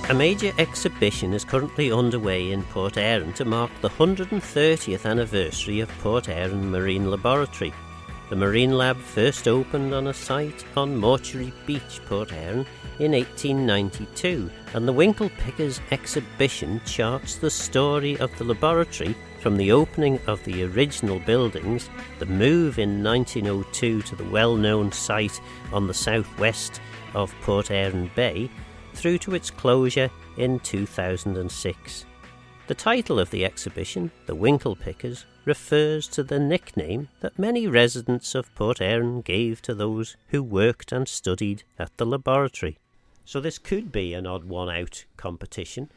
A major exhibition is currently underway in Port Erin to mark the 130th anniversary of Port Erin Marine Laboratory. The Marine Lab first opened on a site on Mortuary Beach, Port Erin, in 1892, and the Winkle Pickers exhibition charts the story of the laboratory from the opening of the original buildings, the move in 1902 to the well-known site on the southwest of Port Erin Bay, through to its closure in 2006. The title of the exhibition, The Winkle Pickers, refers to the nickname that many residents of Port Erin gave to those who worked and studied at the laboratory. So this could be an odd one-out competition.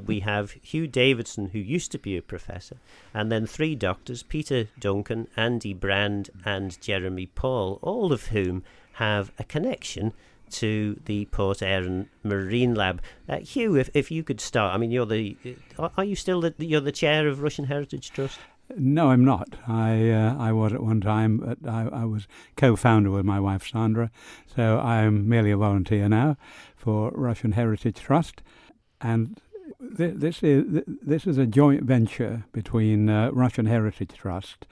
We have Hugh Davidson, who used to be a professor, and then three doctors, Peter, Duncan, Andy Brand and Jeremy Paul, all of whom have a connection to the Port Erin Marine Lab. Hugh, if you could start. I mean, are you still you're the chair of Rushen Heritage Trust? No, I'm not. I was at one time, but I was co-founder with my wife Sandra, so I'm merely a volunteer now for Rushen Heritage Trust, and this is a joint venture between Rushen Heritage Trust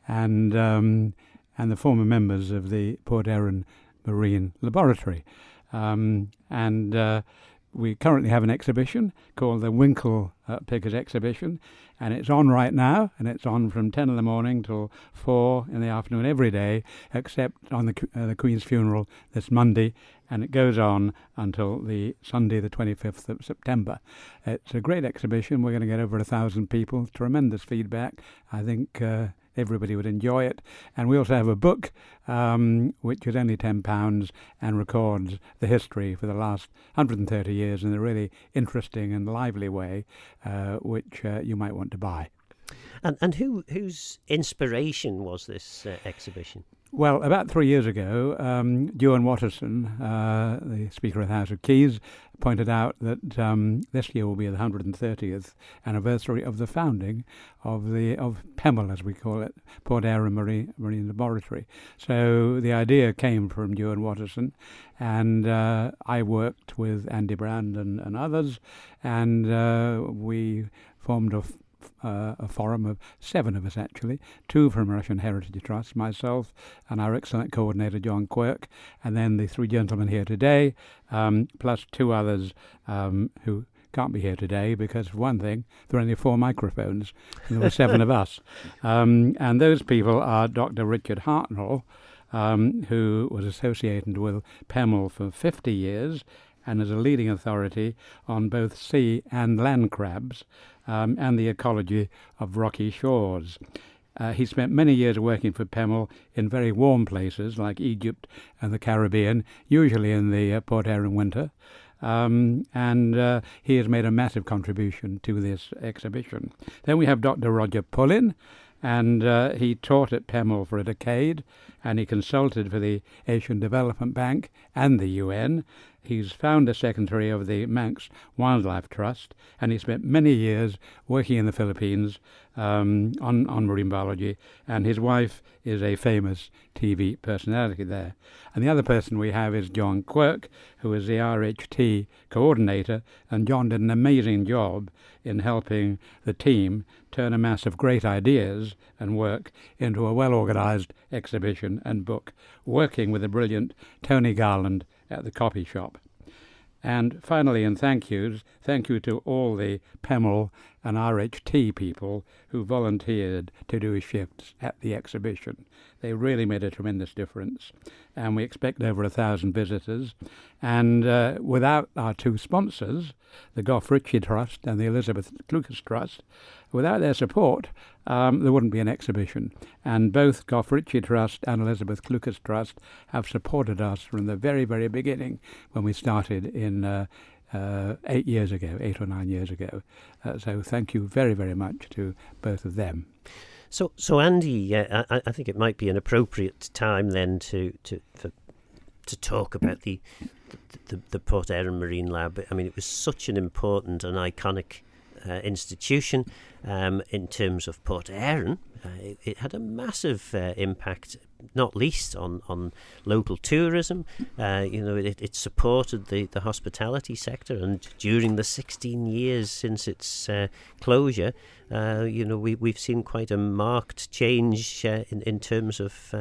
and the former members of the Port Erin Marine Laboratory, and we currently have an exhibition called the Winkle Pickers Exhibition, and it's on right now, and it's on from 10 in the morning till 4 in the afternoon every day, except on the Queen's funeral this Monday, and it goes on until the Sunday the 25th of September. It's a great exhibition. We're going to get over 1,000 people, tremendous feedback. I think everybody would enjoy it. And we also have a book which is only £10 and records the history for the last 130 years in a really interesting and lively way, which you might want to buy. And whose inspiration was this exhibition? Well, about 3 years ago, Duane Watterson, the Speaker of the House of Keys, pointed out that this year will be the 130th anniversary of the founding of PEML, as we call it, Port Erin Marine Laboratory. So the idea came from Duane Watterson, and I worked with Andy Brand and others, and we formed a forum of 7 of us, actually, 2 from Rushen Heritage Trust, myself and our excellent coordinator John Quirk, and then the 3 gentlemen here today, plus 2 others who can't be here today because, for one thing, there are only 4 microphones, and there were 7 of us. And those people are Dr. Richard Hartnell, who was associated with PEML for 50 years and is a leading authority on both sea and land crabs, and the ecology of rocky shores. He spent many years working for PEML in very warm places like Egypt and the Caribbean, usually in the Port Erin winter, and he has made a massive contribution to this exhibition. Then we have Dr. Roger Pullin, and he taught at PEML for a decade, and he consulted for the Asian Development Bank and the UN. He's founder secretary of the Manx Wildlife Trust, and he spent many years working in the Philippines on marine biology, and his wife is a famous TV personality there. And the other person we have is John Quirk, who is the RHT coordinator, and John did an amazing job in helping the team turn a mass of great ideas and work into a well-organised exhibition and book, working with the brilliant Tony Garland at the copy shop. And finally, and thank you to all the PEML and RHT people who volunteered to do shifts at the exhibition. They really made a tremendous difference, and we expect over 1,000 visitors. And without our 2 sponsors, the Gough Ritchie Trust and the Elizabeth Lucas Trust, without their support, there wouldn't be an exhibition. And both Gough Ritchie Trust and Elizabeth Lucas Trust have supported us from the very, very beginning when we started in 8 or 9 years ago. So thank you very, very much to both of them. So Andy, I think it might be an appropriate time then to talk about the Port Erin Marine Lab. I mean, it was such an important and iconic institution in terms of Port Erin. It had a massive impact not least on local tourism. It supported the hospitality sector, and during the 16 years since its closure, we've seen quite a marked change in terms of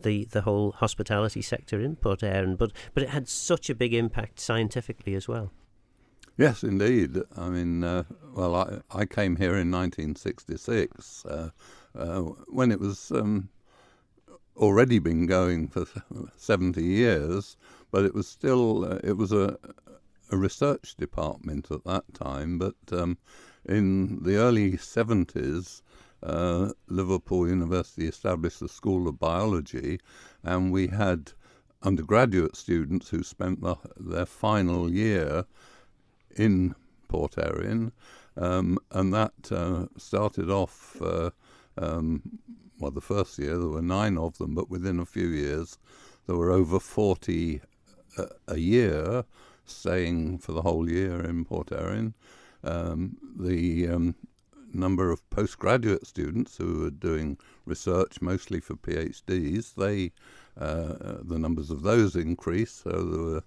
the whole hospitality sector in Port Erin. But it had such a big impact scientifically as well. Yes, indeed. I mean, I came here in 1966 when it was already been going for 70 years, but it was still it was a research department at that time. But in the early 70s, Liverpool University established a School of Biology, and we had undergraduate students who spent their final year in Port Erin, and that started off, the first year there were 9 of them, but within a few years there were over 40 a year staying for the whole year in Port Erin. The number of postgraduate students who were doing research, mostly for PhDs, the numbers of those increased, so there were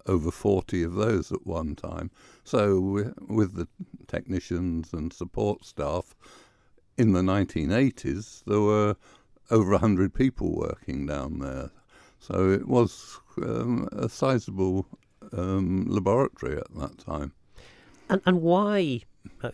over 40 of those at one time. So with the technicians and support staff, in the 1980s, there were over 100 people working down there. So it was a sizable laboratory at that time. And why, for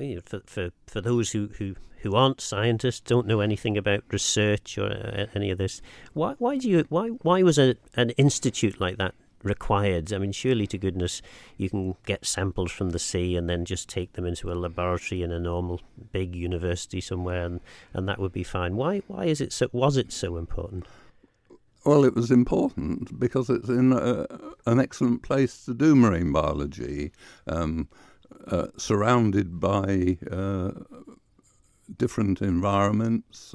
those who aren't scientists, don't know anything about research or any of this, why was an institute like that required? I mean, surely to goodness you can get samples from the sea and then just take them into a laboratory in a normal big university somewhere, and that would be fine. Why was it so important? Well, it was important because it's in an excellent place to do marine biology, surrounded by different environments,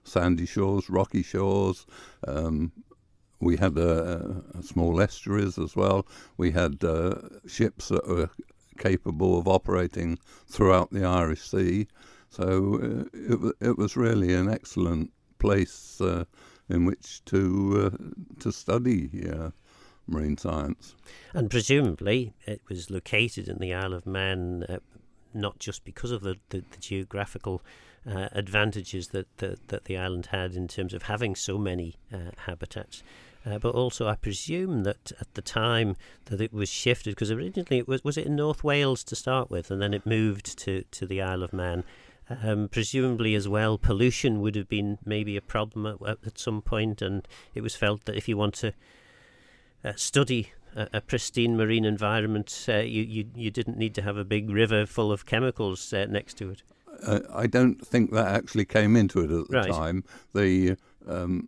sandy shores, rocky shores. We had small estuaries as well. We had ships that were capable of operating throughout the Irish Sea. So it was really an excellent place in which to study marine science. And presumably it was located in the Isle of Man, not just because of the geographical advantages that the island had in terms of having so many habitats, but also I presume that at the time that it was shifted, because originally it was it in North Wales to start with, and then it moved to the Isle of Man. Presumably as well, pollution would have been maybe a problem at some point, and it was felt that if you want to study a pristine marine environment, you didn't need to have a big river full of chemicals next to it. I don't think that actually came into it at the time. The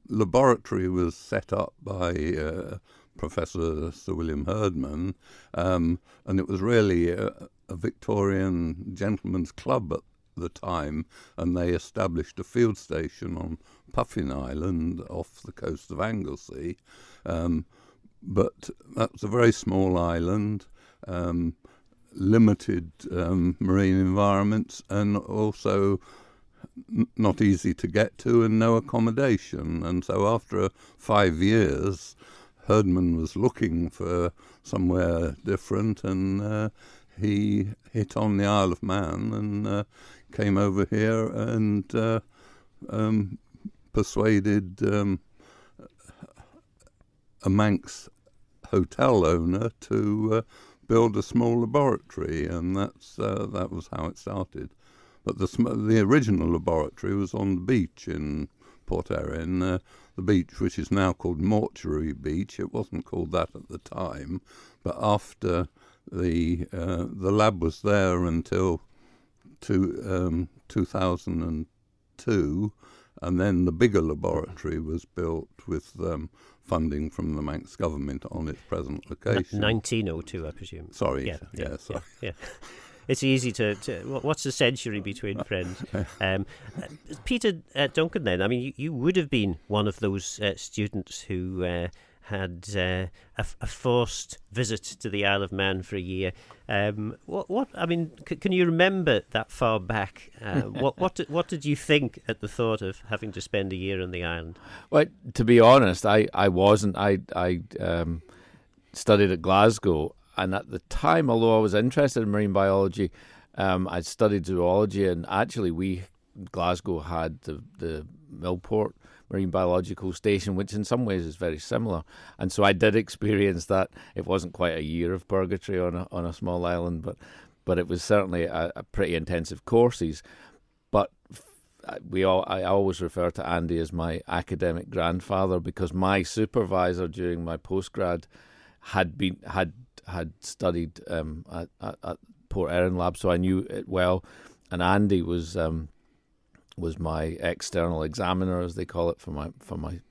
laboratory was set up by Professor Sir William Herdman, and it was really a Victorian gentleman's club at the time, and they established a field station on Puffin Island off the coast of Anglesey. But that was a very small island, limited marine environments, and also not easy to get to, and no accommodation. And so after 5 years, Herdman was looking for somewhere different, and he hit on the Isle of Man and came over here and persuaded a Manx hotel owner to build a small laboratory, and that was how it started. But the original laboratory was on the beach in Port Erin, the beach which is now called Mortuary Beach. It wasn't called that at the time, but after the lab was there until 2002, and then the bigger laboratory was built with funding from the Manx government on its present location. 1902, I presume. Sorry. Yeah. Sorry. Yeah. It's easy to what's a century between friends? Peter Duncan, then, I mean, you would have been one of those students who had a forced visit to the Isle of Man for a year. What I mean, can you remember that far back? What did you think at the thought of having to spend a year on the island? Well, to be honest, I wasn't. I studied at Glasgow, and at the time, although I was interested in marine biology, I studied zoology, and actually Glasgow had the Millport Marine Biological Station, which in some ways is very similar. And so I did experience that. It wasn't quite a year of purgatory on a small island, but it was certainly a pretty intensive courses. But I always refer to Andy as my academic grandfather, because my supervisor during my postgrad had studied at Port Erin Lab, so I knew it well. And Andy was my external examiner, as they call it, for my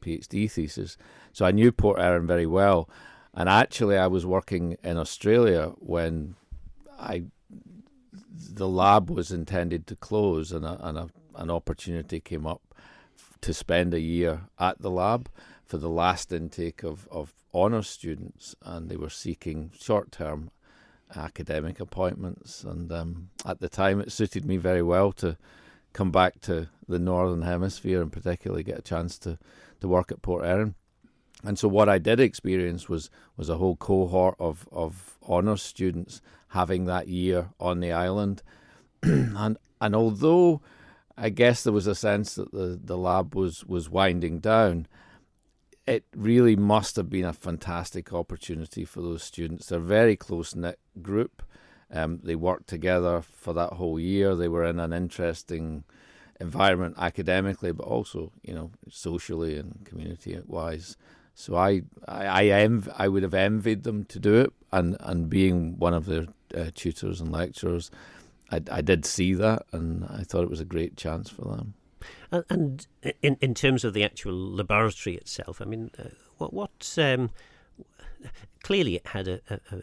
PhD thesis. So I knew Port Erin very well. And actually, I was working in Australia when the lab was intended to close, and an opportunity came up to spend a year at the lab for the last intake of honours students, and they were seeking short-term academic appointments. And at the time, it suited me very well to come back to the Northern Hemisphere, and particularly get a chance to work at Port Erin. And so what I did experience was a whole cohort of honours students having that year on the island. and although I guess there was a sense that the lab was winding down, it really must have been a fantastic opportunity for those students. They're a very close-knit group. They worked together for that whole year. They were in an interesting environment academically, but also, socially and community-wise. So I would have envied them to do it, and being one of their tutors and lecturers, I did see that, and I thought it was a great chance for them. And in terms of the actual laboratory itself, I mean, clearly it had a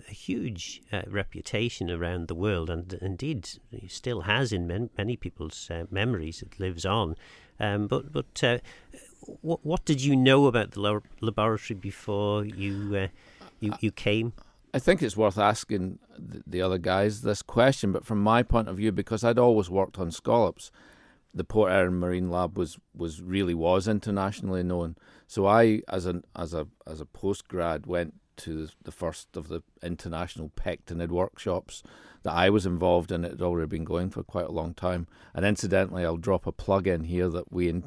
huge reputation around the world, and indeed still has in many people's memories. It lives on. But what did you know about the laboratory before you came? I think it's worth asking the other guys this question, but from my point of view, because I'd always worked on scallops, the Port Erin Marine Lab was internationally known. So I, as a postgrad, went to the first of the international pectinid workshops that I was involved in. It had already been going for quite a long time. And incidentally, I'll drop a plug in here that we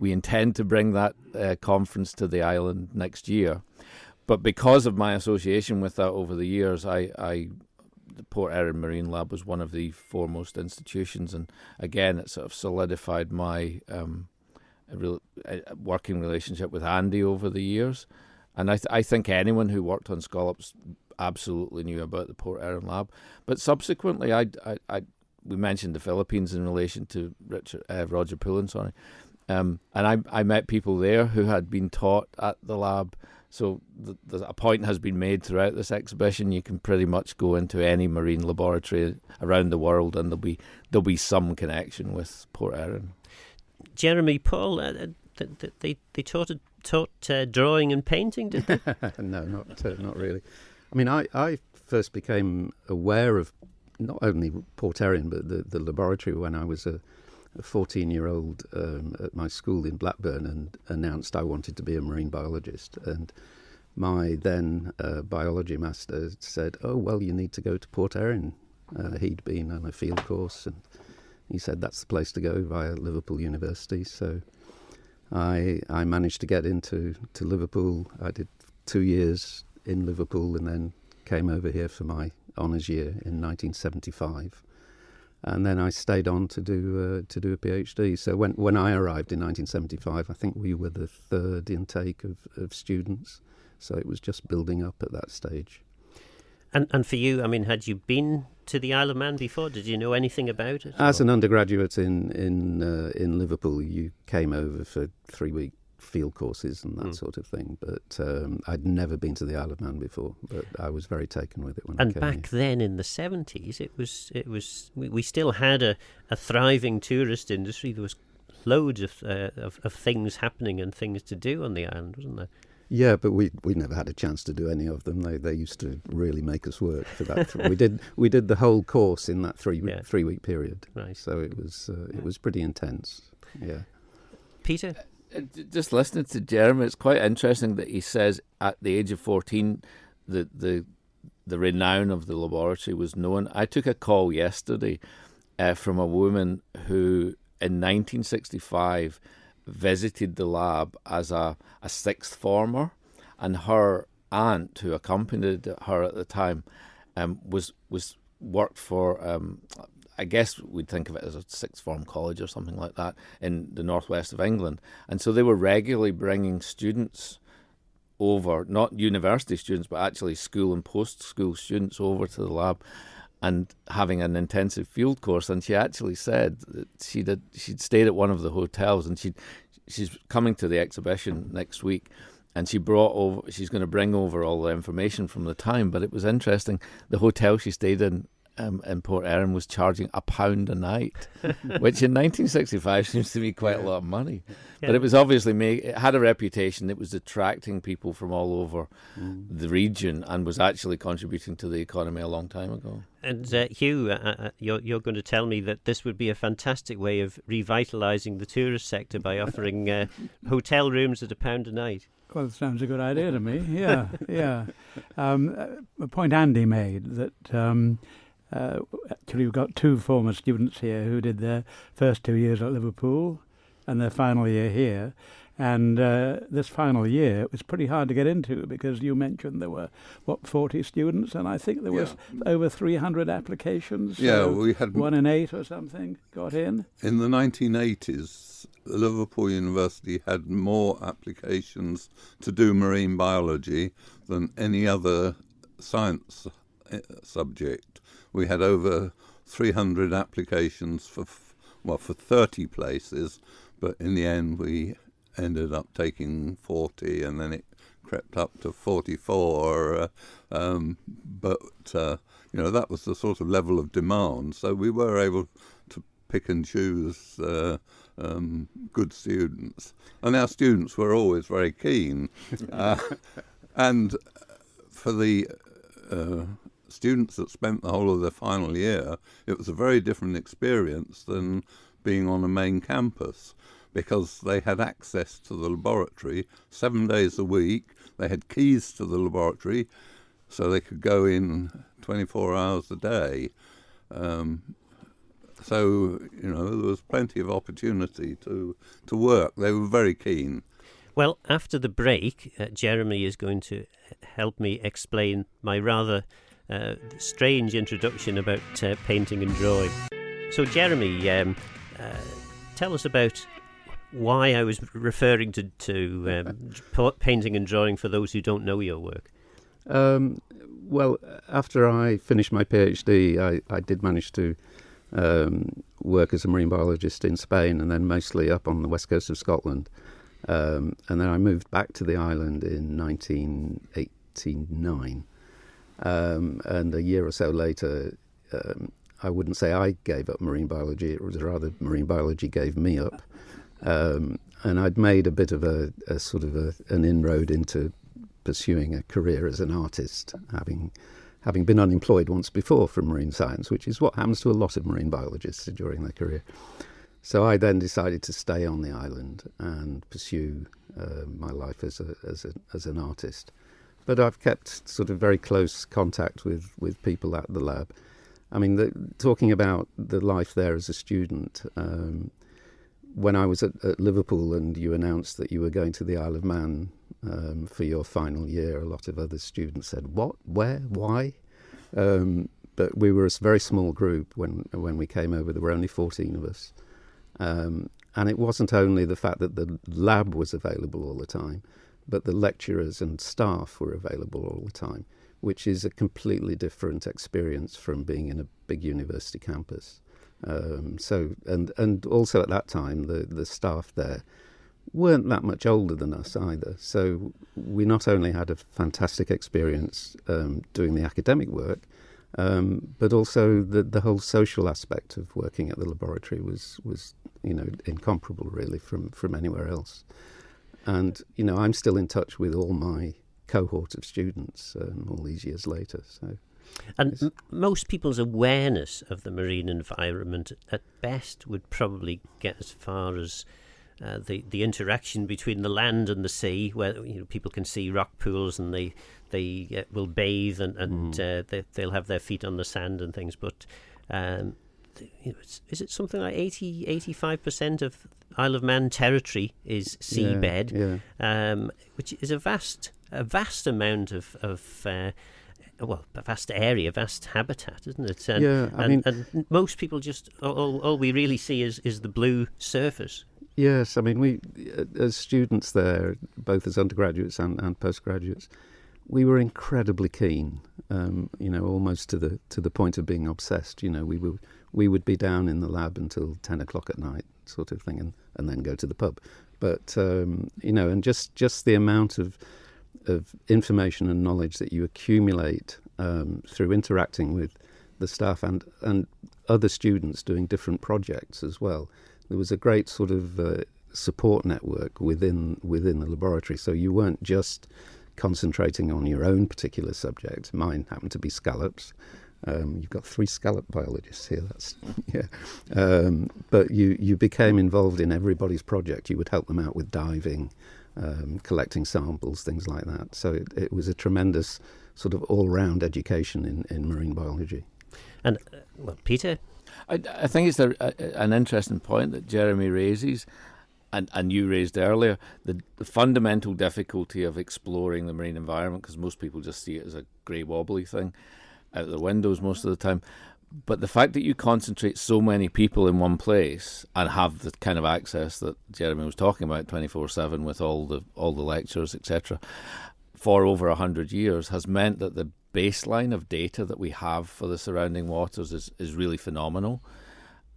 intend to bring that conference to the island next year. But because of my association with that over the years, the Port Erin Marine Lab was one of the foremost institutions, and again, it sort of solidified my working relationship with Andy over the years. And I think anyone who worked on scallops absolutely knew about the Port Erin Lab. But subsequently, we mentioned the Philippines in relation to Roger Pullen, and I met people there who had been taught at the lab. So a point has been made throughout this exhibition. You can pretty much go into any marine laboratory around the world, and there'll be some connection with Port Erin. Jeremy, Paul, they taught drawing and painting, did they? No, not really. I mean, I first became aware of not only Port Erin but the laboratory when I was a 14-year-old at my school in Blackburn, and announced I wanted to be a marine biologist. And my then biology master said, "Oh, well, you need to go to Port Erin." He'd been on a field course, and he said that's the place to go via Liverpool University. So I managed to get into Liverpool. I did 2 years in Liverpool, and then came over here for my honours year in 1975. And then I stayed on to do a PhD. So when I arrived in 1975, I think we were the third intake of students. So it was just building up at that stage. And for you, I mean, had you been to the Isle of Man before? Did you know anything about it? As an undergraduate in Liverpool, you came over for 3-week field courses and that sort of thing. But I'd never been to the Isle of Man before. But I was very taken with it when I came. And back then in the 70s, we still had a thriving tourist industry. There was loads of things happening and things to do on the island, wasn't there? Yeah, but we never had a chance to do any of them. They used to really make us work for that. We did the whole course in that 3 week period. Right. So it was pretty intense. Yeah. Peter? Just listening to Jeremy, it's quite interesting that he says at the age of 14 the renown of the laboratory was known. I took a call yesterday from a woman who in 1965 visited the lab as a sixth former, and her aunt, who accompanied her at the time, was worked for I guess we'd think of it as a sixth form college or something like that in the northwest of England. And so they were regularly bringing students over, not university students, but actually school and post-school students over to the lab and having an intensive field course. And she actually said that she'd stayed at one of the hotels, and she's coming to the exhibition next week, and she's going to bring over all the information from the time. But it was interesting, the hotel she stayed in Port Erin was charging £1 a night, which in 1965 seems to be quite a lot of money. Yeah. But it was obviously it had a reputation. It was attracting people from all over the region and was actually contributing to the economy a long time ago. And Hugh, you're going to tell me that this would be a fantastic way of revitalising the tourist sector by offering hotel rooms at £1 a night. Well, it sounds a good idea to me. Yeah, yeah. A point Andy made that. Actually, we've got two former students here who did their first 2 years at Liverpool and their final year here. And this final year was pretty hard to get into because you mentioned there were, 40 students? And I think there was over 300 applications. Yeah, so we had 1 in 8 or something got in. In the 1980s, Liverpool University had more applications to do marine biology than any other science subject. We had over 300 applications for 30 places, but in the end we ended up taking 40, and then it crept up to 44. But that was the sort of level of demand. So we were able to pick and choose good students, and our students were always very keen. And for the students that spent the whole of their final year, it was a very different experience than being on a main campus, because they had access to the laboratory 7 days a week. They had keys to the laboratory, so they could go in 24 hours a day. So, there was plenty of opportunity to work. They were very keen. Well, after the break, Jeremy is going to help me explain my rather strange introduction about painting and drawing. So, Jeremy, tell us about why I was referring to painting and drawing for those who don't know your work. Well, after I finished my PhD, I did manage to work as a marine biologist in Spain, and then mostly up on the west coast of Scotland. And then I moved back to the island in 1989. And a year or so later, I wouldn't say I gave up marine biology. It was rather marine biology gave me up. And I'd made a bit of a sort of an inroad into pursuing a career as an artist, having been unemployed once before from marine science, which is what happens to a lot of marine biologists during their career. So I then decided to stay on the island and pursue my life as an artist. But I've kept sort of very close contact with people at the lab. I mean, talking about the life there as a student, when I was at Liverpool and you announced that you were going to the Isle of Man for your final year, a lot of other students said, "What? Where? Why?" But we were a very small group when we came over. There were only 14 of us. And it wasn't only the fact that the lab was available all the time, but the lecturers and staff were available all the time, which is a completely different experience from being in a big university campus. And also at that time, the staff there weren't that much older than us either. So we not only had a fantastic experience doing the academic work, but also the whole social aspect of working at the laboratory was incomparable really from anywhere else. And, I'm still in touch with all my cohort of students all these years later. So, and most people's awareness of the marine environment at best would probably get as far as the interaction between the land and the sea, where people can see rock pools and they will bathe and they'll have their feet on the sand and things. But is it something like 85% of Isle of Man territory is seabed, which is a vast amount of a vast area, vast habitat, isn't it? And most people just all we really see is the blue surface. Yes, we as students there, both as undergraduates and postgraduates, we were incredibly keen. Almost to the point of being obsessed. We would be down in the lab until 10 o'clock at night, sort of thing, and then go to the pub. But and just the amount of information and knowledge that you accumulate through interacting with the staff and other students doing different projects as well. There was a great sort of support network within the laboratory, so you weren't just concentrating on your own particular subject. Mine happened to be scallops. You've got 3 scallop biologists here. But you became involved in everybody's project. You would help them out with diving, collecting samples, things like that. So it was a tremendous sort of all-round education in marine biology. And Peter, I think it's an interesting point that Jeremy raises, and you raised earlier, the fundamental difficulty of exploring the marine environment, because most people just see it as a grey wobbly thing out the windows most of the time. But the fact that you concentrate so many people in one place and have the kind of access that Jeremy was talking about 24/7 with all the lectures, etc., for over 100 years has meant that the baseline of data that we have for the surrounding waters is really phenomenal.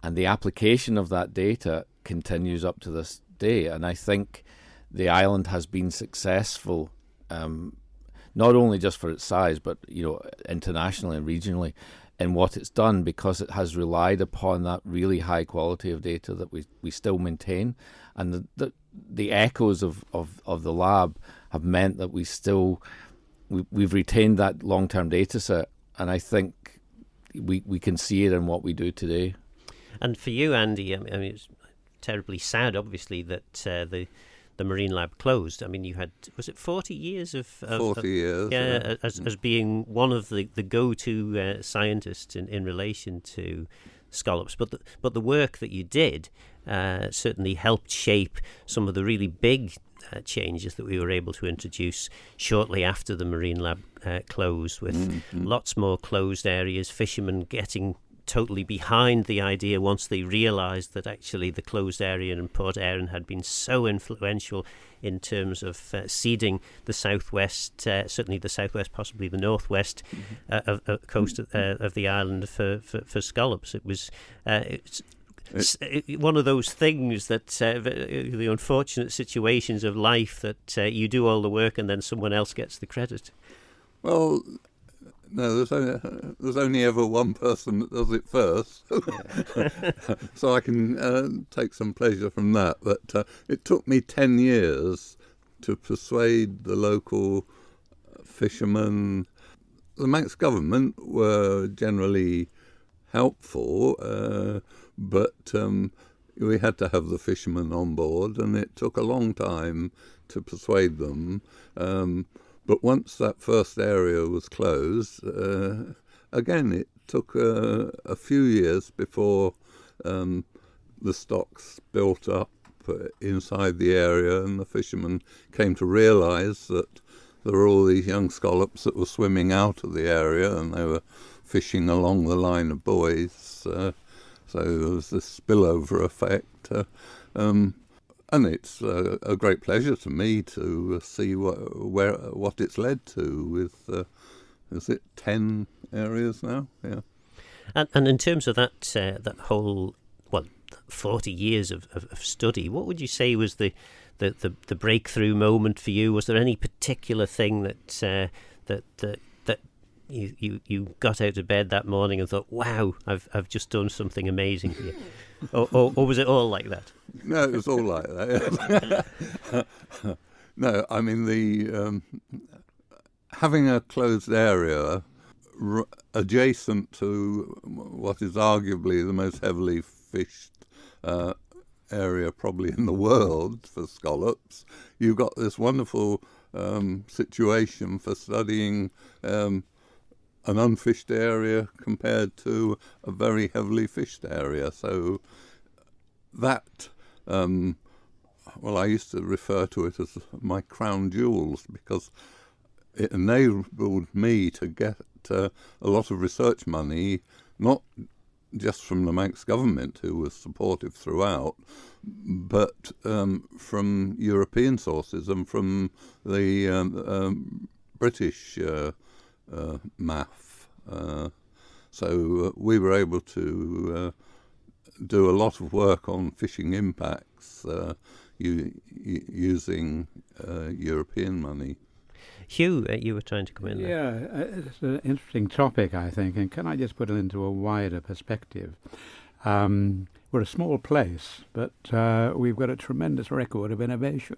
And the application of that data continues up to this day. And I think the island has been successful, not only just for its size, but internationally and regionally, in what it's done, because it has relied upon that really high quality of data that we still maintain. And the echoes of the lab have meant that we've retained that long-term data set, and I think we can see it in what we do today. And for you, Andy, it's terribly sad, obviously, that the Marine Lab closed. You had, was it 40 years of 40 years. Yeah, as being one of the go-to scientists in relation to scallops. But the work that you did certainly helped shape some of the really big changes that we were able to introduce shortly after the Marine Lab closed, with lots more closed areas, fishermen getting totally behind the idea once they realised that actually the closed area in Port Erin had been so influential in terms of seeding the southwest, certainly the southwest, possibly the northwest of coast of the island for scallops. It was it's one of those things that the unfortunate situations of life that you do all the work and then someone else gets the credit. Well, no, there's only ever one person that does it first, so I can take some pleasure from that. But it took me 10 years to persuade the local fishermen. The Manx government were generally helpful, but we had to have the fishermen on board, and it took a long time to persuade them. But once that first area was closed, again, it took a few years before the stocks built up inside the area, and the fishermen came to realise that there were all these young scallops that were swimming out of the area, and they were fishing along the line of buoys. So there was this spillover effect. And it's a great pleasure to me to see what it's led to with, is it 10 areas now? Yeah. And in terms of that whole, 40 years of study, what would you say was the breakthrough moment for you? Was there any particular thing that you got out of bed that morning and thought, wow, I've just done something amazing here? or was it all like that? No, it was all like that. No, I mean having a closed area adjacent to what is arguably the most heavily fished area probably in the world for scallops, you've got this wonderful situation for studying an unfished area compared to a very heavily fished area. So that, I used to refer to it as my crown jewels, because it enabled me to get a lot of research money, not just from the Manx government, who was supportive throughout, but from European sources and from the British MAF. So we were able to do a lot of work on fishing impacts using European money. Hugh, you were trying to come in there. Yeah, it's an interesting topic, I think, and can I just put it into a wider perspective? We're a small place, but we've got a tremendous record of innovation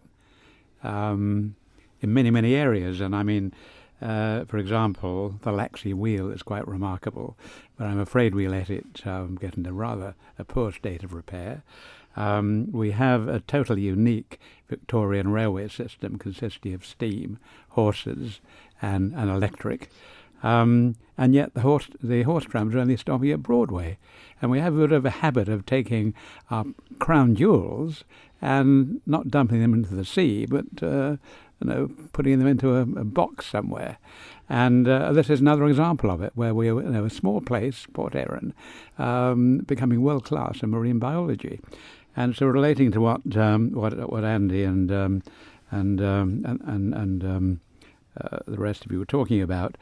in many, many areas. And I mean, for example, the Laxey wheel is quite remarkable, but I'm afraid we let it get into rather a poor state of repair. We have a totally unique Victorian railway system consisting of steam, horses, and electric. And yet the horse trams are only stopping at Broadway. And we have a bit of a habit of taking our crown jewels and not dumping them into the sea, but putting them into a box somewhere. And this is another example of it, where we are a small place, Port Erin, becoming world class in marine biology. And so, relating to what Andy and the rest of you were talking about,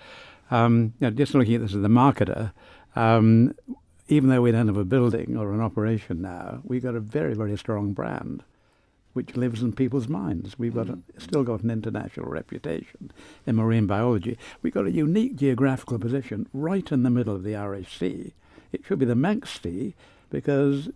just looking at this as the marketer, even though we don't have a building or an operation now, we've got a very, very strong brand which lives in people's minds. We've still got an international reputation in marine biology. We've got a unique geographical position right in the middle of the Irish Sea. It should be the Manx Sea, because,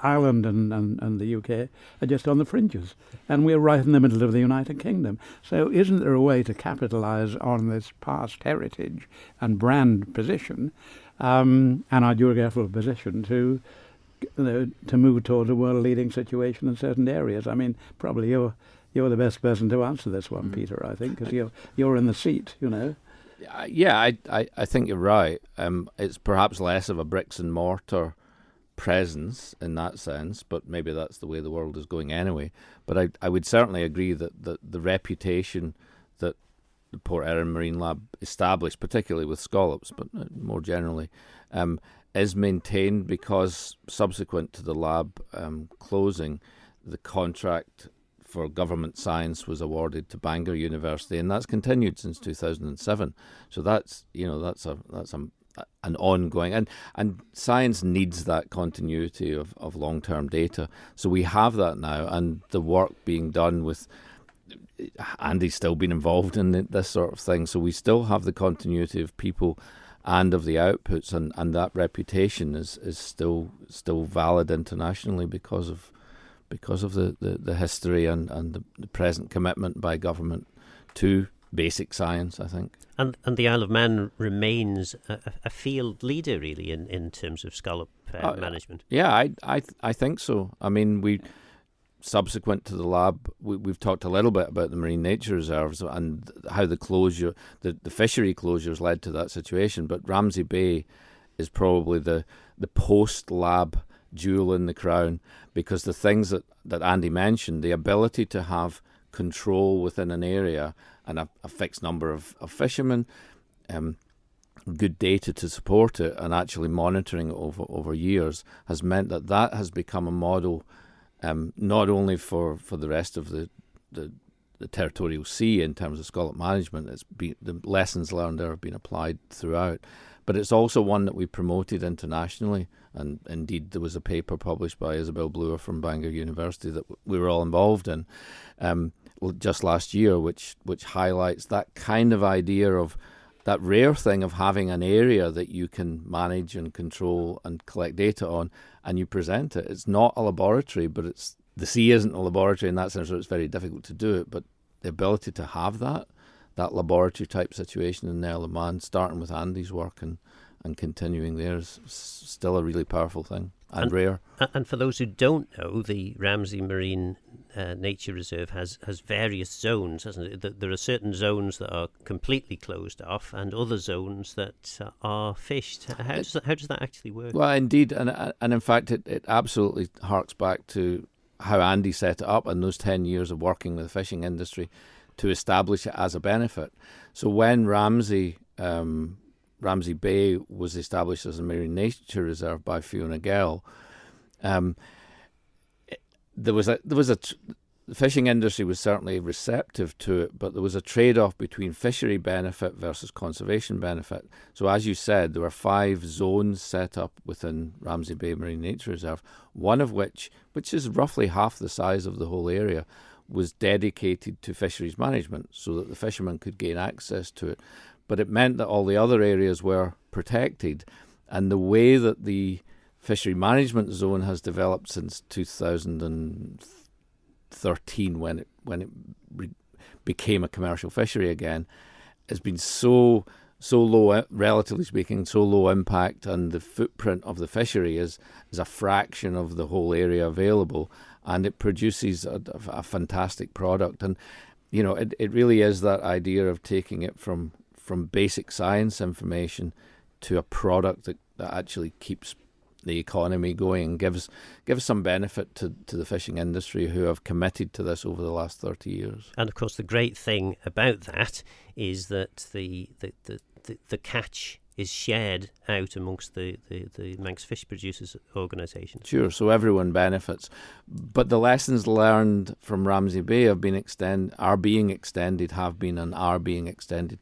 Ireland and the UK are just on the fringes, and we're right in the middle of the United Kingdom. So isn't there a way to capitalise on this past heritage and brand position and our geographical position to move towards a world-leading situation in certain areas? I mean, probably you're the best person to answer this one, Peter, I think, because you're in the seat, Yeah, I think you're right. It's perhaps less of a bricks and mortar presence in that sense, but maybe that's the way the world is going anyway. But I would certainly agree that the reputation that the Port Erin Marine Lab established, particularly with scallops, but more generally, is maintained because subsequent to the lab closing, the contract for government science was awarded to Bangor University, and that's continued since 2007. So that's an ongoing, and science needs that continuity of long-term data. So we have that now, and the work being done with Andy's still been involved in this sort of thing. So we still have the continuity of people and of the outputs, and that reputation is still valid internationally because of the history and the present commitment by government to basic science, I think. And the Isle of Man remains a field leader, really, in terms of scallop management. Yeah, I think so. I mean, we subsequent to the lab, we've talked a little bit about the marine nature reserves and how the fishery closures led to that situation. But Ramsay Bay is probably the post-lab jewel in the crown, because the things that Andy mentioned, the ability to have control within an area and a fixed number of fishermen, good data to support it, and actually monitoring it over years, has meant that has become a model not only for the rest of the territorial sea in terms of scallop management. The lessons learned there have been applied throughout, but it's also one that we promoted internationally. And indeed, there was a paper published by Isabel Bloor from Bangor University that we were all involved in just last year, which highlights that kind of idea of that rare thing of having an area that you can manage and control and collect data on, and you present it. It's not a laboratory, but the sea isn't a laboratory in that sense, so it's very difficult to do it. But the ability to have that laboratory type situation in the Isle of Man, starting with Andy's work and continuing there, is still a really powerful thing and rare. And for those who don't know, the Ramsey Marine Nature Reserve has various zones, hasn't it? There are certain zones that are completely closed off and other zones that are fished. How does that actually work? Well, indeed, and in fact, it absolutely harks back to how Andy set it up and those 10 years of working with the fishing industry to establish it as a benefit. So when Ramsey Bay was established as a marine nature reserve by Fiona Gell, the fishing industry was certainly receptive to it, but there was a trade-off between fishery benefit versus conservation benefit. So as you said, there were 5 zones set up within Ramsey Bay Marine Nature Reserve, one of which is roughly half the size of the whole area, was dedicated to fisheries management so that the fishermen could gain access to it. But it meant that all the other areas were protected, and the way that the fishery management zone has developed since 2013, when it became a commercial fishery again, has been so low, relatively speaking, so low impact, and the footprint of the fishery is a fraction of the whole area available, and it produces a fantastic product. And it really is that idea of taking it from basic science information to a product that actually keeps the economy going and gives some benefit to the fishing industry, who have committed to this over the last 30 years. And of course, the great thing about that is that the catch is shared out amongst the Manx Fish Producers Organisation. Sure, so everyone benefits. But the lessons learned from Ramsey Bay have been being extended to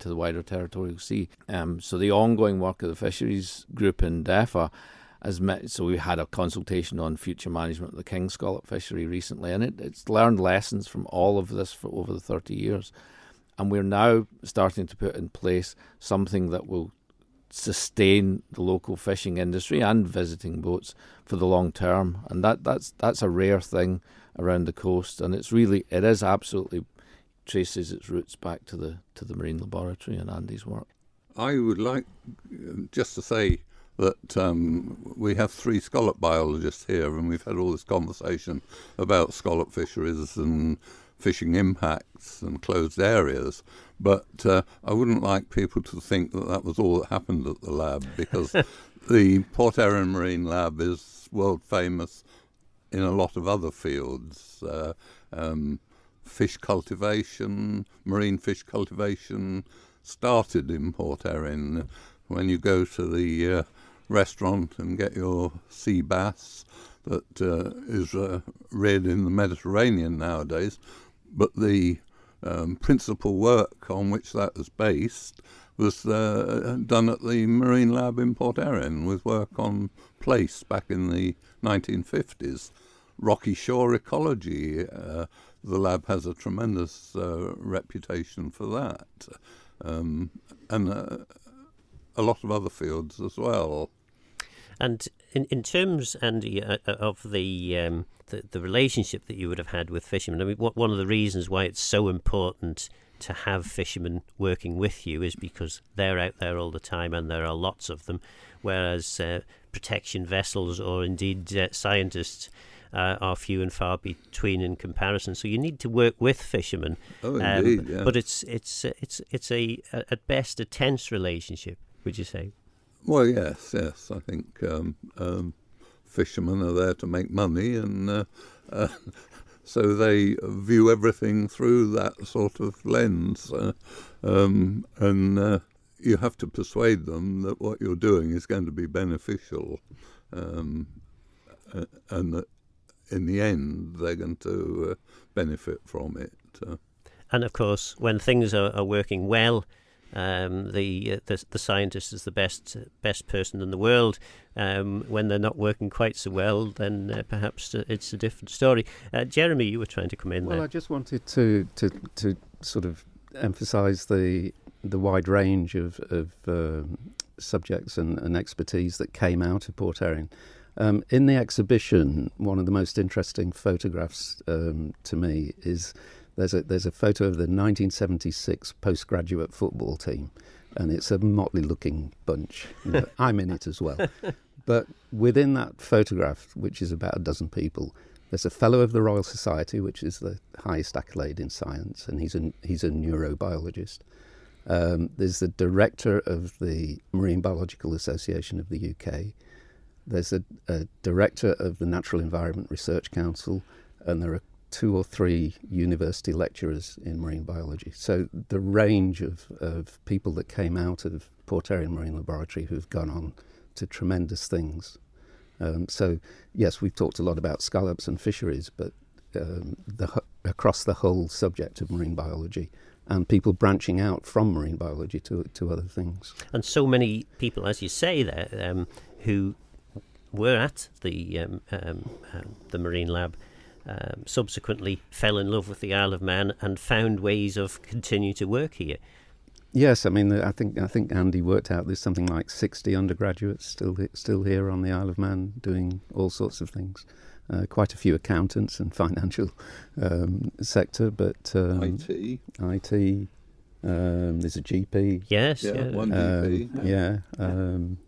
the wider territorial sea. So the ongoing work of the fisheries group in DEFA so we had a consultation on future management of the king scallop fishery recently, and it's learned lessons from all of this for over the 30 years. And we're now starting to put in place something that will sustain the local fishing industry and visiting boats for the long term, and that's a rare thing around the coast, and it is absolutely traces its roots back to the Marine Laboratory and Andy's work. I would like just to say that we have 3 scallop biologists here, and we've had all this conversation about scallop fisheries and fishing impacts and closed areas, but I wouldn't like people to think that was all that happened at the lab, because the Port Erin Marine Lab is world famous in a lot of other fields. Fish cultivation, marine fish cultivation started in Port Erin. When you go to the restaurant and get your sea bass that is reared in the Mediterranean nowadays, but the principal work on which that was based was done at the Marine Lab in Port Erin, with work on plaice back in the 1950s. Rocky shore ecology, the lab has a tremendous reputation for that, and a lot of other fields as well. And in terms, Andy, of the relationship that you would have had with fishermen, I mean, one of the reasons why it's so important to have fishermen working with you is because they're out there all the time, and there are lots of them, whereas protection vessels or indeed scientists are few and far between in comparison. So you need to work with fishermen. Oh, indeed, yeah. But it's a at best a tense relationship, would you say? Well, yes. I think fishermen are there to make money, and so they view everything through that sort of lens. And you have to persuade them that what you're doing is going to be beneficial, and that in the end they're going to benefit from it. And of course, when things are working well, the scientist is the best person in the world. When they're not working quite so well, then perhaps it's a different story. Jeremy, you were trying to come in there. Well, I just wanted to sort of emphasise the the wide range of subjects and expertise that came out of Port Erin. In the exhibition, one of the most interesting photographs to me is there's a photo of the 1976 postgraduate football team, and it's a motley-looking bunch. I'm in it as well. But within that photograph, which is about a dozen people, there's a Fellow of the Royal Society, which is the highest accolade in science, and he's a neurobiologist. There's the director of the Marine Biological Association of the UK. There's a director of the Natural Environment Research Council, and there are 2 or 3 university lecturers in marine biology. So the range of people that came out of Port Erin Marine Laboratory who've gone on to tremendous things. So yes, we've talked a lot about scallops and fisheries, but across the whole subject of marine biology, and people branching out from marine biology to other things. And so many people, as you say there, who were at the Marine Lab, subsequently fell in love with the Isle of Man and found ways of continuing to work here. Yes, I mean, I think Andy worked out there's something like 60 undergraduates still here on the Isle of Man doing all sorts of things. Quite a few accountants and financial sector, but IT. There's a GP. Yes, Yeah, one GP. Yeah.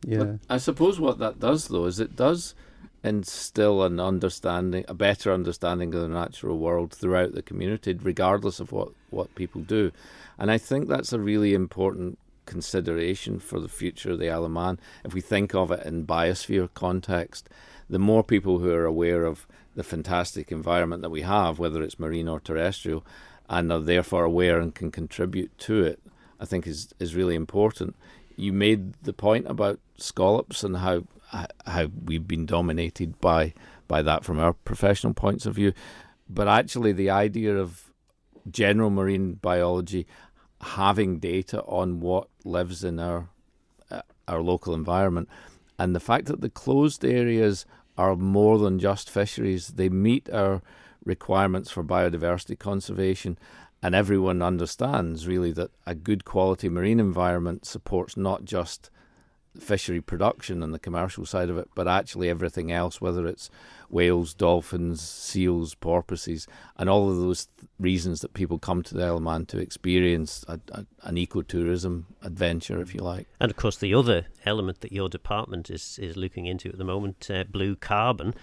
But I suppose what that does, though, is it does instill a better understanding of the natural world throughout the community, regardless of what people do. And I think that's a really important consideration for the future of the Isle of Man. If we think of it in biosphere context, the more people who are aware of the fantastic environment that we have, whether it's marine or terrestrial, and are therefore aware and can contribute to it, I think is really important. You made the point about scallops and how we've been dominated by that from our professional points of view. But actually the idea of general marine biology having data on what lives in our local environment, and the fact that the closed areas are more than just fisheries, they meet our requirements for biodiversity conservation, and everyone understands really that a good quality marine environment supports not just fishery production and the commercial side of it, but actually everything else, whether it's whales, dolphins, seals, porpoises, and all of those reasons that people come to the Isle of Man to experience an ecotourism adventure, if you like. And of course the other element that your department is looking into at the moment, blue carbon,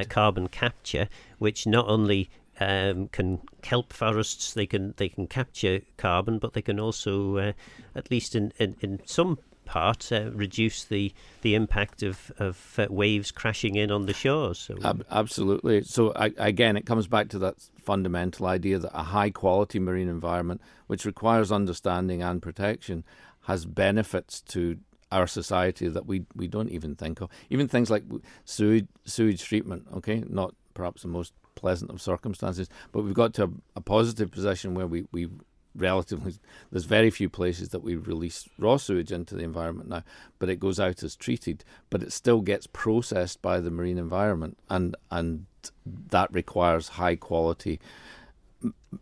carbon capture, which not only can kelp forests, they can capture carbon, but they can also, at least in some part, reduce the impact of waves crashing in on the shores. So, absolutely. So again, it comes back to that fundamental idea that a high quality marine environment, which requires understanding and protection, has benefits to our society that we don't even think of. Even things like sewage treatment, okay, not perhaps the most pleasant of circumstances, but we've got to a positive position where we relatively, there's very few places that we release raw sewage into the environment now, but it goes out as treated, but it still gets processed by the marine environment, and that requires high quality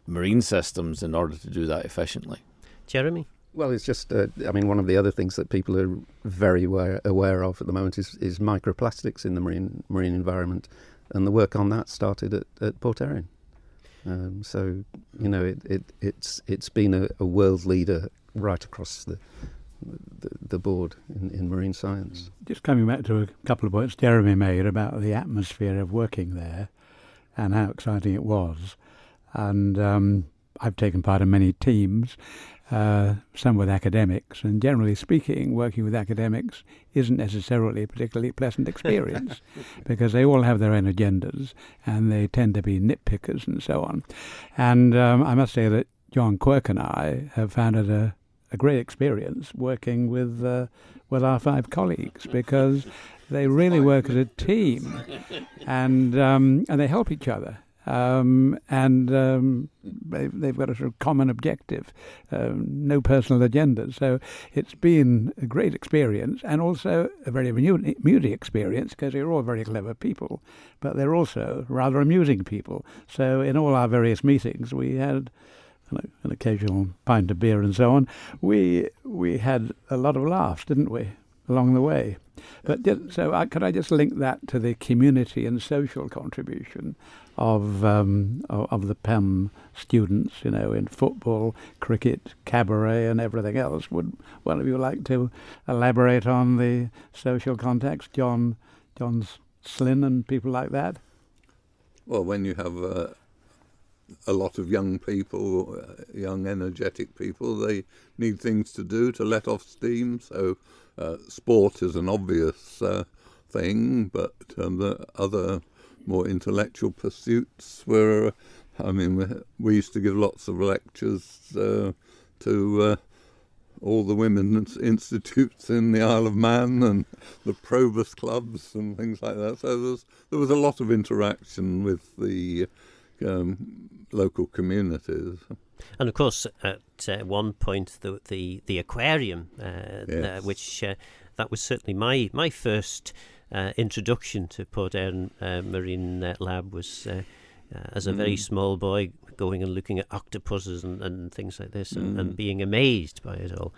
marine systems in order to do that efficiently. Jeremy? Well, it's just, one of the other things that people are very aware of at the moment is microplastics in the marine environment, and the work on that started at Port Erin. So, it's been a world leader right across the board in marine science. Just coming back to a couple of points Jeremy made about the atmosphere of working there and how exciting it was. And I've taken part in many teams, some with academics, and generally speaking, working with academics isn't necessarily a particularly pleasant experience because they all have their own agendas and they tend to be nitpickers and so on. And I must say that John Quirk and I have found it a great experience working with our 5 colleagues, because they really work as a team and they help each other. They've got a sort of common objective, no personal agendas. So it's been a great experience, and also a very amusing experience, because they're all very clever people, but they're also rather amusing people. So in all our various meetings, we had an occasional pint of beer and so on, we had a lot of laughs, didn't we, along the way? But could I just link that to the community and social contribution of the PEM students, in football, cricket, cabaret, and everything else? Would one of you like to elaborate on the social context, John Slynn and people like that? Well, when you have a lot of young people, young energetic people, they need things to do to let off steam. So sport is an obvious thing, but the other more intellectual pursuits were, we used to give lots of lectures to all the women's institutes in the Isle of Man and the Probus clubs and things like that. So there was a lot of interaction with the local communities. And of course, at one point, the aquarium, Yes. which that was certainly my first introduction to Port Erin Marine Lab, was as a very small boy, going and looking at octopuses and things like this, and being amazed by it all.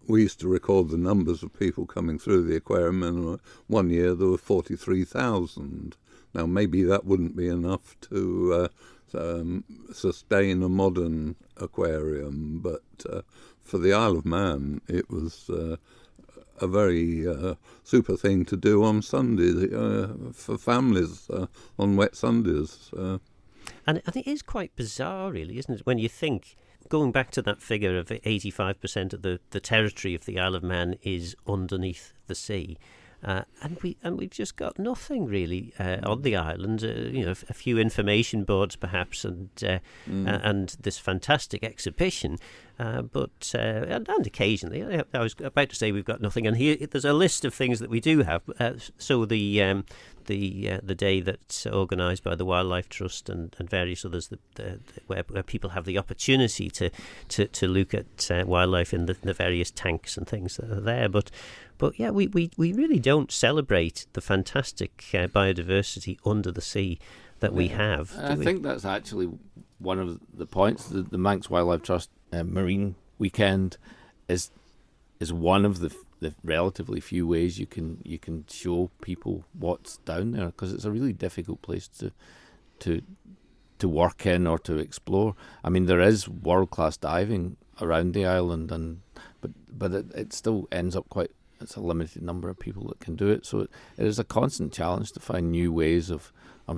We used to record the numbers of people coming through the aquarium, and one year there were 43,000. Now, maybe that wouldn't be enough to sustain a modern aquarium, but for the Isle of Man, it was a very super thing to do on Sunday for families on wet Sundays. And it is quite bizarre, really, isn't it, when you think, going back to that figure of 85% of the territory of the Isle of Man is underneath the sea. And we've just got nothing really on the island. A few information boards perhaps, and this fantastic exhibition. But occasionally, I was about to say we've got nothing. And here there's a list of things that we do have. So the day that's organised by the Wildlife Trust and various others, where people have the opportunity to look at wildlife in the various tanks and things that are there. But yeah, we really don't celebrate the fantastic biodiversity under the sea that we have. I think that's actually one of the points. The Manx Wildlife Trust Marine Weekend is one of the relatively few ways you can show people what's down there, because it's a really difficult place to work in or to explore. There is world-class diving around the island, but it still ends up it's a limited number of people that can do it. So it is a constant challenge to find new ways of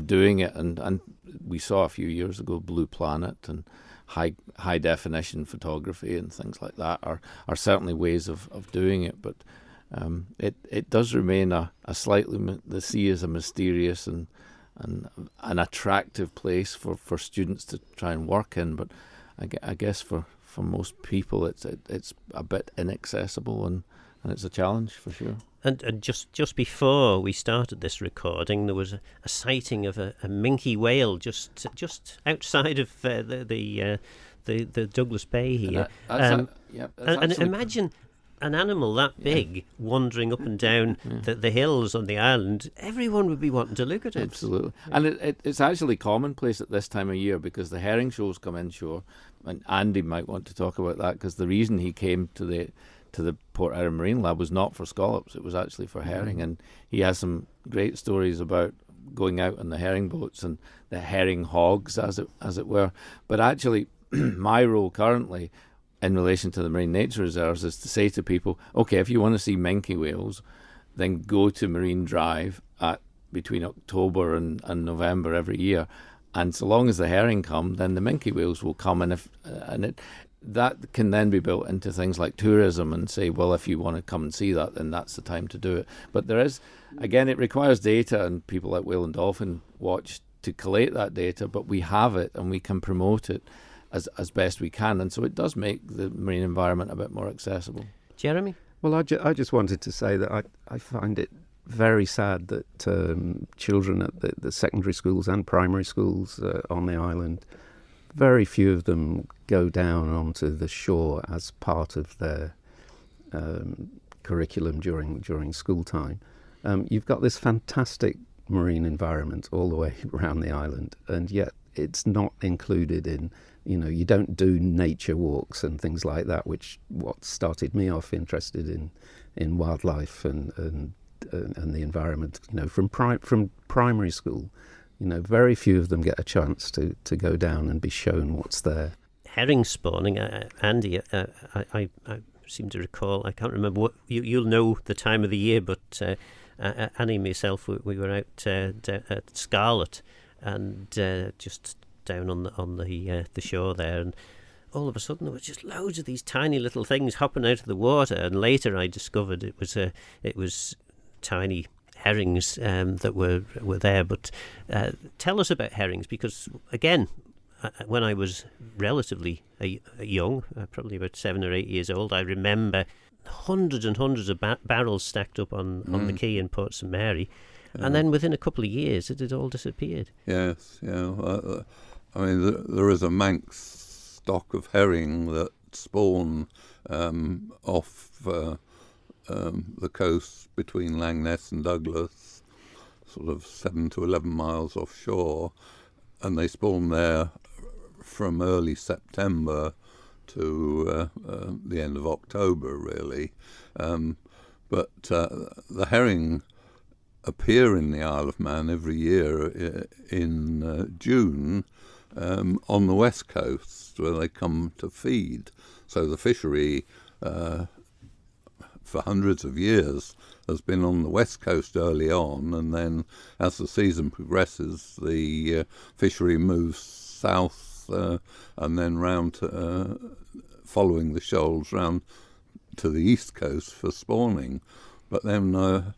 doing it. And we saw a few years ago Blue Planet and high definition photography and things like that are certainly ways of doing it. But it does remain a slightly, the sea is a mysterious and an attractive place for students to try and work in. But I guess for most people it's a bit inaccessible, and it's a challenge for sure. And just before we started this recording, there was a sighting of a minke whale just outside of the Douglas Bay here. And imagine an animal that big wandering up and down the hills on the island. Everyone would be wanting to look at it. Absolutely. And it's actually commonplace at this time of year, because the herring shows come inshore, and Andy might want to talk about that, because the reason he came to the Port Erin Marine Lab was not for scallops, it was actually for herring. And he has some great stories about going out on the herring boats and the herring hogs, as it were. But actually, my role currently in relation to the marine nature reserves is to say to people, okay, if you want to see minke whales, then go to Marine Drive between October and November every year. And so long as the herring come, then the minke whales will come. And that can then be built into things like tourism, and say, well, if you want to come and see that, then that's the time to do it. But there is, again, it requires data, and people like Whale and Dolphin Watch to collate that data, but we have it and we can promote it as best we can. And so it does make the marine environment a bit more accessible. Jeremy? Well, I just wanted to say that I find it very sad that children at the secondary schools and primary schools on the island, very few of them go down onto the shore as part of their curriculum during school time. You've got this fantastic marine environment all the way around the island, and yet it's not included in, you don't do nature walks and things like that, which what started me off interested in wildlife and the environment. From primary school, very few of them get a chance to go down and be shown what's there. Herring spawning, Andy, I seem to recall, I can't remember what, you'll know the time of the year, but Annie and myself, we were out at Scarlet and just down on the shore there, and all of a sudden there was just loads of these tiny little things hopping out of the water, and later I discovered it was tiny herrings that were there. But tell us about herrings, because again, when I was relatively young, probably about 7 or 8 years old, I remember hundreds and hundreds of barrels stacked up on the quay in Port St Mary, and then within a couple of years it had all disappeared. Yes, I mean, there is a Manx stock of herring that spawn off the coast between Langness and Douglas, sort of 7 to 11 miles offshore, and they spawn there from early September to the end of October, really. But the herring appear in the Isle of Man every year in June on the west coast, where they come to feed. So the fishery for hundreds of years has been on the west coast early on, and then as the season progresses, the fishery moves south and then round to, following the shoals round to the east coast for spawning. But then the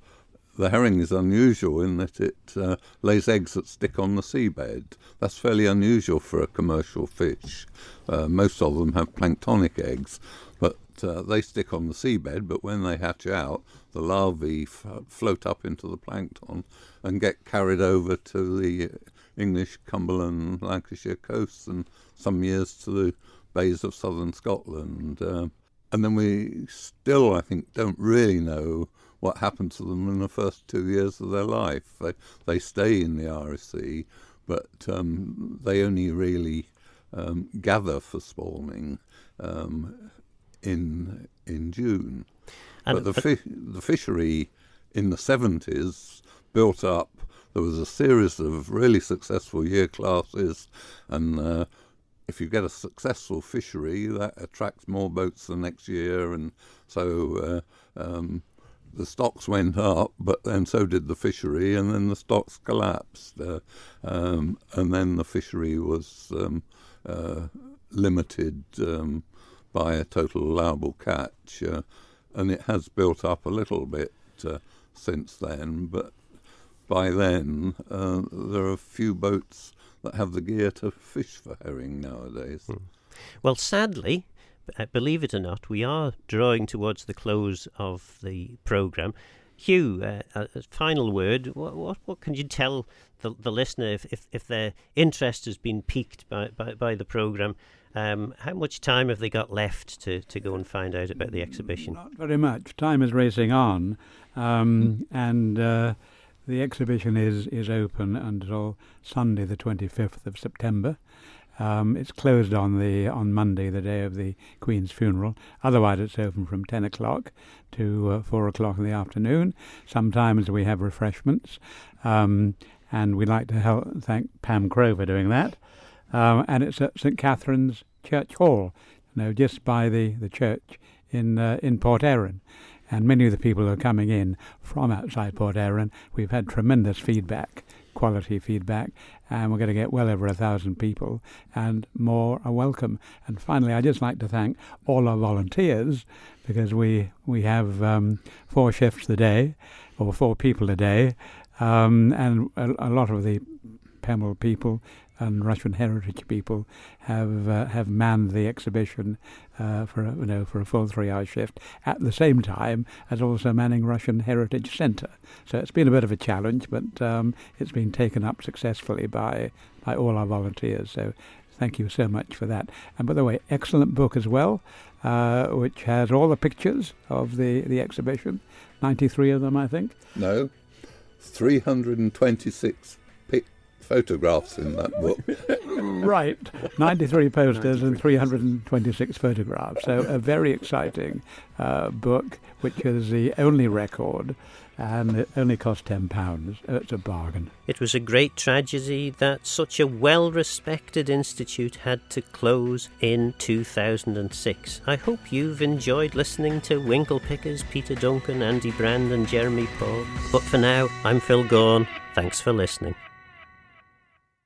herring is unusual in that it lays eggs that stick on the seabed. That's fairly unusual for a commercial fish. Most of them have planktonic eggs, but they stick on the seabed, but when they hatch out, the larvae float up into the plankton and get carried over to the English, Cumberland, Lancashire coasts, and some years to the bays of southern Scotland. And then we still, I think, don't really know what happened to them in the first 2 years of their life. They stay in the Irish Sea, but they only really gather for spawning in June. But the fishery in the 70s built up. There was a series of really successful year classes, and if you get a successful fishery, that attracts more boats the next year, and so the stocks went up, but then so did the fishery, and then the stocks collapsed, and then the fishery was limited by a total allowable catch, and it has built up a little bit since then, but by then there are a few boats that have the gear to fish for herring nowadays. Well, sadly, believe it or not, we are drawing towards the close of the programme. Hugh, a final word. What can you tell the listener if their interest has been piqued by the programme? How much time have they got left to go and find out about the exhibition? Not very much. Time is racing on, and the exhibition is open until Sunday, the 25th of September. It's closed on Monday, the day of the Queen's funeral. Otherwise, it's open from 10 o'clock to 4 o'clock in the afternoon. Sometimes we have refreshments, and we'd like to thank Pam Crow for doing that. And it's at St Catherine's Church Hall, just by the church in Port Erin. And many of the people who are coming in from outside Port Erin, we've had tremendous feedback, quality feedback, and we're going to get well over 1,000 people, and more are welcome. And finally, I'd just like to thank all our volunteers, because we have 4 shifts a day, or 4 people a day, and a lot of the Pembrokeshire people and Russian heritage people have manned the exhibition for a full 3-hour shift, at the same time as also manning Russian Heritage Centre. So it's been a bit of a challenge, but it's been taken up successfully by all our volunteers. So thank you so much for that. And by the way, excellent book as well, which has all the pictures of the exhibition, 93 of them, I think. No, 326 photographs in that book. Right, 93 posters and 326 photographs. So a very exciting book, which is the only record, and it only cost £10. It's a bargain. It was a great tragedy that such a well-respected institute had to close in 2006. I hope you've enjoyed listening to Winkle Pickers, Peter Duncan, Andy Brand and Jeremy Paul. But for now, I'm Phil Gorn. Thanks for listening.